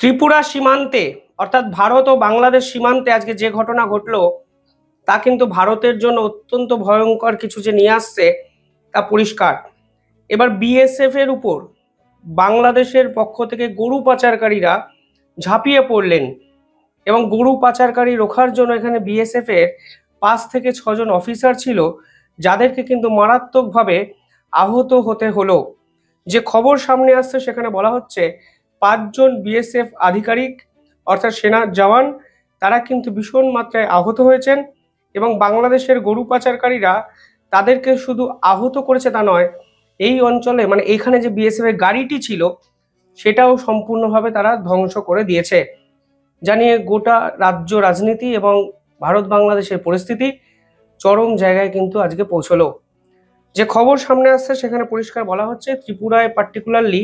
ত্রিপুরা সীমান্তে অর্থাৎ ভারত ও বাংলাদেশ সীমান্তে আজকে যে ঘটনা ঘটলো তা কিন্তু ভারতের জন্য অত্যন্ত ভয়ঙ্কর কিছু যে নিয়ে আসছে তা পরিষ্কার। এবার বিএসএফ এর উপর বাংলাদেশের পক্ষ থেকে গরু পাচারকারীরা ঝাঁপিয়ে পড়লেন এবং গরু পাচারকারী রোখার জন্য এখানে বিএসএফ এর 5 থেকে 6 জন অফিসার ছিল, যাদেরকে কিন্তু মারাত্মকভাবে আহত হতে হলো। যে খবর সামনে আসছে সেখানে বলা হচ্ছে 5 জন বিএসএফ আধিকারিক অর্থাৎ সেনা জওয়ান তারা কিন্তু ভীষণ মাত্রায় আহত হয়েছেন এবং বাংলাদেশের গরু পাচারকারীরা তাদেরকে শুধু আহত করেছে তা নয়, এই অঞ্চলে মানে এখানে যে বিএসএফ এর গাড়িটি ছিল সেটাও সম্পূর্ণভাবে তারা ধ্বংস করে দিয়েছে। জানিয়ে গোটা রাজ্য রাজনীতি এবং ভারত বাংলাদেশের পরিস্থিতি চরম জায়গায় কিন্তু আজকে পৌঁছলো। যে খবর সামনে আসছে সেখানে পরিষ্কার বলা হচ্ছে ত্রিপুরায় পার্টিকুলারলি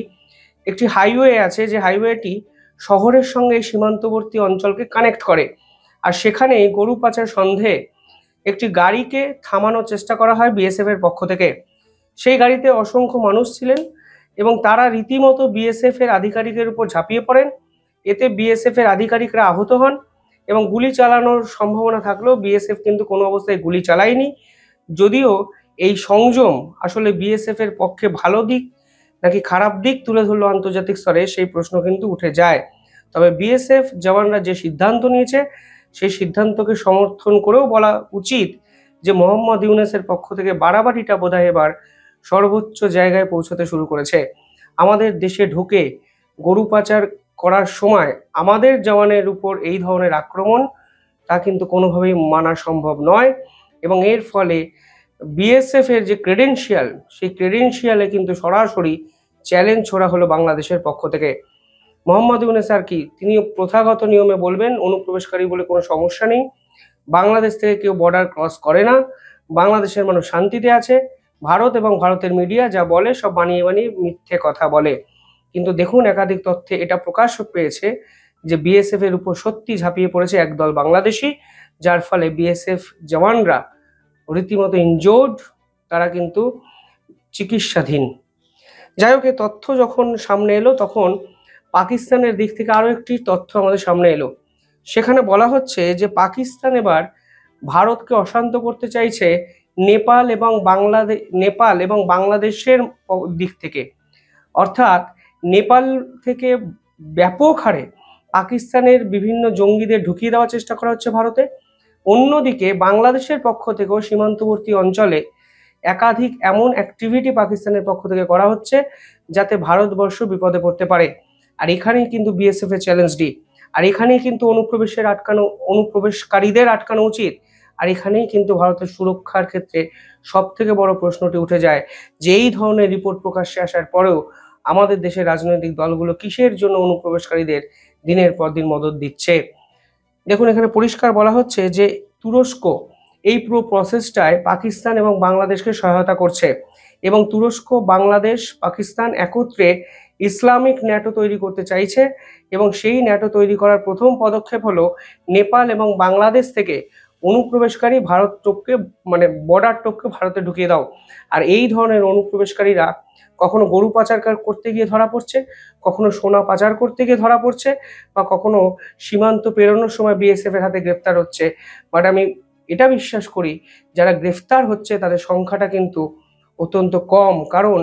একটি হাইওয়ে আছে, যে হাইওয়েটি শহরের সঙ্গে সীমান্তবর্তী অঞ্চলকে কানেক্ট করে। আর সেখানে গরু পাচার সন্দেহে একটি গাড়িকে থামানোর চেষ্টা করা হয় বিএসএফ এর পক্ষ থেকে। সেই গাড়িতে অসংখ্য মানুষ ছিলেন এবং তারা রীতিমতো বিএসএফ এর আধিকারিকের উপর ঝাঁপিয়ে পড়েন। এতে বিএসএফ এর আধিকারিকরা আহত হন এবং গুলি চালানোর সম্ভাবনা থাকলেও বিএসএফ কিন্তু কোনো অবস্থায় গুলি চালায়নি। যদিও এই সংযম আসলে বিএসএফ এর পক্ষে ভালো দিক নাকি খারাপ দিক তুলে ধরলো আন্তর্জাতিক স্তরে, সেই প্রশ্ন কিন্তু উঠে যায়। তবে বিএসএফ জওয়ানরা যে সিদ্ধান্ত নিয়েছে সেই সিদ্ধান্তকে সমর্থন করেও বলা উচিত যে মোহাম্মদ ইউনূসের পক্ষ থেকে বাড়াবাড়িটা বোধহয় এবার সর্বোচ্চ জায়গায় পৌঁছতে শুরু করেছে। আমাদের দেশে ঢুকে গরু পাচার করার সময় আমাদের জওয়ানের উপর এই ধরনের আক্রমণ তা কিন্তু কোনোভাবেই মানা সম্ভব নয় এবং এর ফলে বিএসএফ এর যে ক্রেডেনশিয়াল সেই ক্রেডেনশিয়ালে কিন্তু সরাসরি চ্যালেঞ্জ ছোড়া হলো বাংলাদেশের পক্ষ থেকে। মোহাম্মদ ইউনূস আর কি, তিনি প্রথাগত নিয়মে বলবেন অনুপ্রবেশকারী বলে কোনো সমস্যা নেই, বাংলাদেশ থেকে কেউ বর্ডার ক্রস করে না, বাংলাদেশের মানুষ শান্তিতে আছে, ভারত এবং ভারতের মিডিয়া যা বলে সব বানিয়ে বানিয়ে মিথ্যে কথা বলে। কিন্তু দেখুন একাধিক তথ্যে এটা প্রকাশ পেয়েছে যে বিএসএফ এর উপর সত্যি ঝাঁপিয়ে পড়েছে একদল বাংলাদেশি, যার ফলে বিএসএফ জওয়ানরা রীতিমতো ইনজোর্ড, তারা কিন্তু চিকিৎসাধীন। যাই হোক, এই তথ্য যখন সামনে এলো তখন পাকিস্তানের দিক থেকে আরো একটি তথ্য আমাদের সামনে এলো। সেখানে বলা হচ্ছে যে পাকিস্তান এবার ভারতকে অশান্ত করতে চাইছে নেপাল এবং বাংলাদেশের দিক থেকে। অর্থাৎ নেপাল থেকে ব্যাপক হারে পাকিস্তানের বিভিন্ন জঙ্গিদের ঢুকিয়ে দেওয়ার চেষ্টা করা হচ্ছে ভারতে। অন্যদিকে বাংলাদেশের পক্ষ থেকেও সীমান্তবর্তী অঞ্চলে একাধিক এমন অ্যাক্টিভিটি পাকিস্তানের পক্ষ থেকে করা হচ্ছে যাতে ভারতবর্ষ বিপদে পড়তে পারে। আর এখানেই কিন্তু বিএসএফ এর চ্যালেঞ্জ ডি, আর এখানেই কিন্তু অনুপ্রবেশকারীদের আটকানো উচিত। আর এখানেই কিন্তু ভারতের সুরক্ষার ক্ষেত্রে সব থেকে বড় প্রশ্নটি উঠে যায় যে এই ধরনের রিপোর্ট প্রকাশ্যে আসার পরেও আমাদের দেশের রাজনৈতিক দলগুলো কিসের জন্য অনুপ্রবেশকারীদের দিনের পর দিন মদত দিচ্ছে। দেখুন এখানে পরিষ্কার বলা হচ্ছে যে তুরস্ক এই পুরো প্রসেসটায় পাকিস্তান এবং বাংলাদেশকে সহায়তা করছে এবং তুরস্ক, বাংলাদেশ, পাকিস্তান একত্রে ইসলামিক ন্যাটো তৈরি করতে চাইছে এবং সেই ন্যাটো তৈরি করার প্রথম পদক্ষেপ হলো নেপাল এবং বাংলাদেশ থেকে অনুপ্রবেশকারী ভারত টোপকে মানে বর্ডার টোপকে ভারতে ঢুকিয়ে দাও। আর এই ধরনের অনুপ্রবেশকারীরা কখনো গরু পাচার করতে গিয়ে ধরা পড়ছে, কখনো সোনা পাচার করতে গিয়ে ধরা পড়ছে, বা কখনো সীমান্ত পেরোনোর সময় বিএসএফ এর হাতে গ্রেফতার হচ্ছে। বাট আমি এটা বিশ্বাস করি যারা গ্রেফতার হচ্ছে তাদের সংখ্যাটা কিন্তু অত্যন্ত কম, কারণ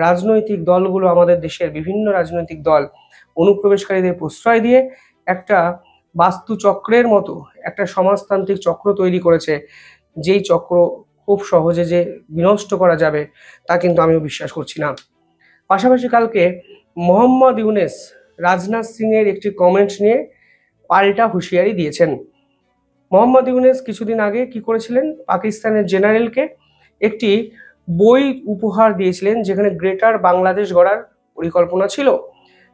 রাজনৈতিক দলগুলো, আমাদের দেশের বিভিন্ন রাজনৈতিক দল অনুপ্রবেশকারীদের প্রশ্রয় দিয়ে একটা বাস্তুচক্রের মতো একটা সমাজতান্ত্রিক চক্র তৈরি করেছে, যেই চক্র খুব সহজে যে বিনষ্ট করা যাবে তা কিন্তু আমিও বিশ্বাস করছি না। পাশাপাশি কালকে মোহাম্মদ ইউনূস রাজনাথ সিং এর একটি কমেন্ট নিয়ে পাল্টা হুঁশিয়ারি দিয়েছেন। মোহাম্মদ ইউনূস কিছুদিন আগে কি করেছিলেন, পাকিস্তানের জেনারেলকে একটি বই উপহার দিয়েছিলেন যেখানে গ্রেটার বাংলাদেশ গড়ার পরিকল্পনা ছিল।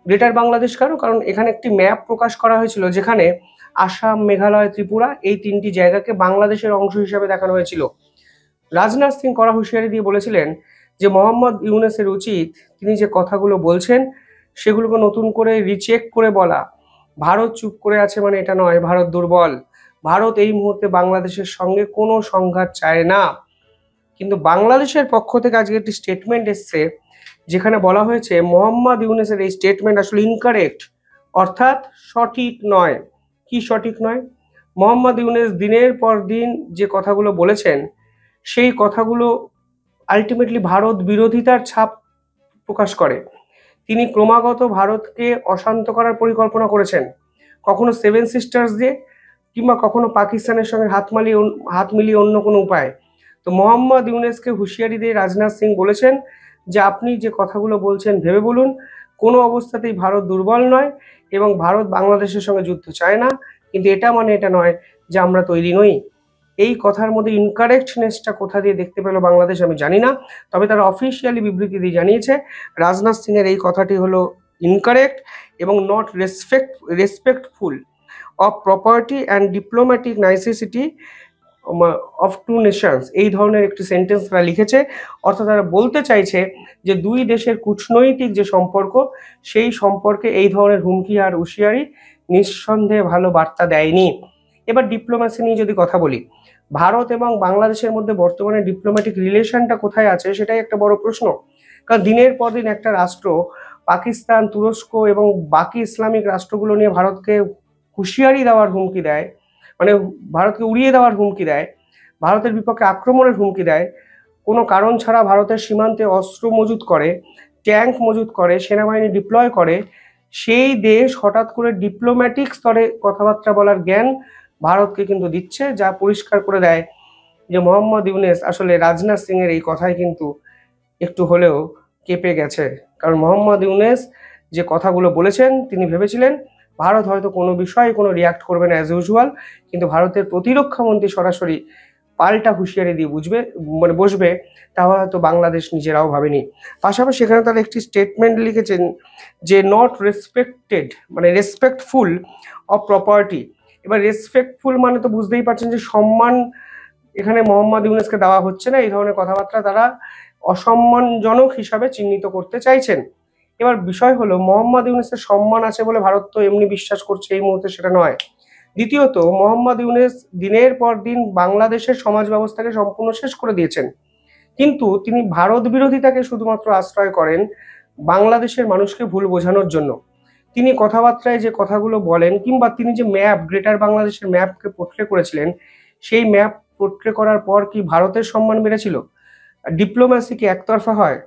গ্রেটার বাংলাদেশ কারণ এখানে একটি ম্যাপ প্রকাশ করা হয়েছিল যেখানে আসাম, মেঘালয়, ত্রিপুরা এই 3টি জায়গাকে বাংলাদেশের অংশ হিসেবে দেখানো হয়েছিল। রাজনাথ সিং কড়া হুঁশিয়ারি দিয়ে বলেছিলেন যে মোহাম্মদ ইউনূসের উচিত তিনি যে কথাগুলো বলছেন সেগুলোকে নতুন করে রিচেক করে বলা। ভারত চুপ করে আছে মানে এটা নয় ভারত দুর্বল, ভারত এই মুহূর্তে বাংলাদেশের সঙ্গে কোনো সংঘাত চায় না। কিন্তু বাংলাদেশের পক্ষ থেকে আজকে একটি স্টেটমেন্ট এসছে যেখানে বলা হয়েছে মোহাম্মদ ইউনূসের এই স্টেটমেন্ট আসলে ইনকারেক্ট, অর্থাৎ সঠিক নয়। কি সঠিক নয়? মোহাম্মদ ইউনূস দিনের পর দিন যে কথাগুলো বলেছেন, সেই কথাগুলো আলটিমেটলি ভারত বিরোধিতার ছাপ প্রকাশ করে। তিনি ক্রমাগত ভারতকে অশান্ত করার পরিকল্পনা করেছেন, কখনো সেভেন সিস্টার্স দিয়ে, কিংবা কখনো পাকিস্তানের সঙ্গে হাত মিলিয়ে অন্য কোনো উপায়। তো মোহাম্মদ ইউনূসকে হুঁশিয়ারি দিয়ে রাজনাথ সিং বলেছেন যে আপনি যে কথাগুলো বলছেন ভেবে বলুন, কোনো অবস্থাতেই ভারত দুর্বল নয় এবং ভারত বাংলাদেশের সঙ্গে যুদ্ধ চায় না, কিন্তু এটা মানে এটা নয় যে আমরা তৈরি নই। এই কথার মধ্যে ইনকারেক্টনেসটা কোথা দিয়ে দেখতে পেল বাংলাদেশ আমি জানি না, তবে তারা অফিসিয়ালি বিবৃতি দিয়ে জানিয়েছে রাজনাথ সিং এর এই কথাটি হলো ইনকারেক্ট এবং not respectful of property and diplomatic necessity of two nations, এই ধরনের একটি সেন্টেন্স তারা লিখেছে। অর্থাৎ তারা বলতে চাইছে যে দুই দেশের কূটনৈতিক যে সম্পর্ক, সেই সম্পর্কে এই ধরনের হুমকি আর হুঁশিয়ারি নিঃসন্দেহে ভালো বার্তা দেয়নি। এবার ডিপ্লোম্যাসি নিয়ে যদি কথা বলি, ভারত এবং বাংলাদেশের মধ্যে বর্তমানে ডিপ্লোম্যাটিক রিলেশনটা কোথায় আছে সেটাই একটা বড় প্রশ্ন। কারণ দিনের পর দিন একটা রাষ্ট্র, পাকিস্তান, তুরস্ক এবং বাকি ইসলামিক রাষ্ট্রগুলো নিয়ে ভারতকে হুঁশিয়ারি দেওয়ার হুমকি দেয়, মানে ভারতকে উড়িয়ে দেওয়ার হুমকি দেয়, ভারতের বিপক্ষে আক্রমণের হুমকি দেয়, কোনো কারণ ছাড়া ভারতের সীমান্তে অস্ত্র মজুত করে, ট্যাঙ্ক মজুত করে, সেনাবাহিনী ডিপ্লয় করে। সেই দেশ হঠাৎ করে ডিপ্লোম্যাটিক স্তরে কথাবার্তা বলার জ্ঞান ভারতকে কিন্তু দিচ্ছে, যা পরিষ্কার করে দেয় যে মোহাম্মদ ইউনূস আসলে রাজনাথ সিং এর এই কথায় কিন্তু একটু হলেও কেঁপে গেছে। কারণ মোহাম্মদ ইউনূস যে কথাগুলো বলেছেন, তিনি ভেবেছিলেন ভারত হয়তো কোনো বিষয়ে কোনো রিয়াক্ট করবে না অ্যাজ ইউজুয়াল, কিন্তু ভারতের প্রতিরক্ষা মন্ত্রী সরাসরি পাল্টা হুঁশিয়ারি দিয়ে বসবে, তা হয়তো বাংলাদেশ নিজেরাও ভাবেনি। পাশাপাশি সেখানে তারা একটি স্টেটমেন্ট লিখেছেন যে নট রেসপেক্টেড, মানে রেসপেক্টফুল অফ প্রপার্টি। এবার রেসপেক্টফুল মানে তো বুঝতেই পারছেন যে সম্মান এখানে মোহাম্মদ ইউনূসকে দেওয়া হচ্ছে না, এই ধরনের কথাবার্তা তারা অসম্মানজনক হিসাবে চিহ্নিত করতে চাইছেন। এবার বিষয় হলো মোহাম্মদ ইউনূসের সম্মান আছে বলে ভারত তো এমনি বিশ্বাস করছে এই মুহূর্তে, সেটা নয়। দ্বিতীয়ত, মোহাম্মদ ইউনূস দিনের পর দিন বাংলাদেশের সমাজ ব্যবস্থাকে সম্পূর্ণ শেষ করে দিয়েছেন, কিন্তু তিনি ভারত বিরোধিতাকে শুধুমাত্র আশ্রয় করেন বাংলাদেশের মানুষকে ভুল বোঝানোর জন্য। তিনি কথাবার্তায় যে কথাগুলো বলেন, কিংবা তিনি যে ম্যাপ, গ্রেটার বাংলাদেশের ম্যাপকে পোর্ট্রে করেছিলেন, সেই ম্যাপ পোর্ট্রে করার পর কি ভারতের সম্মান বেড়েছিল? ডিপ্লোম্যাসি কি একতরফা হয়?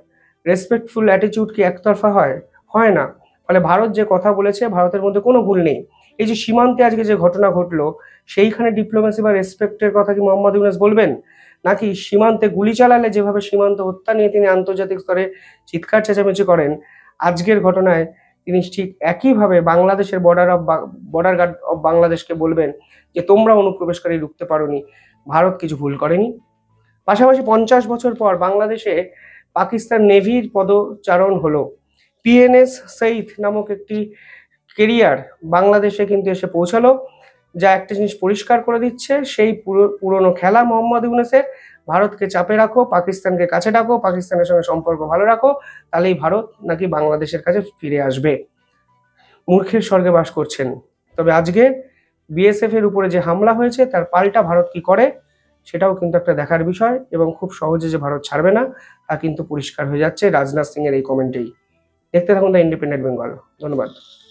রেসপেক্টফুল অ্যাটিটিউড কি একতরফা হয়? হয় না। ফলে ভারত যে কথা বলেছে, ভারতের মধ্যে কোনো ভুল নেই। এই যে সীমান্তে আজকে যে ঘটনা ঘটলো, সেইখানে ডিপ্লোম্যাসি বা রেসপেক্টের কথা কি মোহাম্মদ ইউনূস বলবেন? নাকি সীমান্তে গুলি চালালে যেভাবে সীমান্ত হত্যা নিয়ে তিনি আন্তর্জাতিক স্তরে চিৎকার চেঁচামেচি করেন, আজকের ঘটনায় তিনি ঠিক একইভাবে বাংলাদেশের বর্ডার গার্ড অফ বাংলাদেশকে বলবেন যে তোমরা অনুপ্রবেশকারী রুখতে পারোনি, ভারত কিছু ভুল করেনি? পাশাপাশি 50 বছর পর বাংলাদেশে পাকিস্তান নেভির পদচারণ হলো। পিএনএস সঈদ নামক একটি কেরিয়ার বাংলাদেশে কিন্তু এসে পৌঁছালো, যা একটা জিনিস পরিষ্কার করে দিচ্ছে, সেই পুরনো খেলা মোহাম্মদ ইউনূসের, ভারতকে চাপে রাখো, পাকিস্তানকে কাছে ডাকো, পাকিস্তানের সঙ্গে সম্পর্ক ভালো রাখো, তাহলেই ভারত নাকি বাংলাদেশের কাছে ফিরে আসবে। মূর্খের স্বর্গে বাস করছেন। তবে আজকে বিএসএফ এর উপরে যে হামলা হয়েছে, তার পাল্টা ভারত কি করে সেটাও কিন্তু একটা দেখার বিষয়, এবং খুব সহজে যে ভারত ছাড়বে না তা কিন্তু পরিষ্কার হয়ে যাচ্ছে রাজনাথ সিং এর এই কমেন্টেই। দেখতে থাকুন দ্য ইন্ডিপেন্ডেন্ট বেঙ্গল। ধন্যবাদ।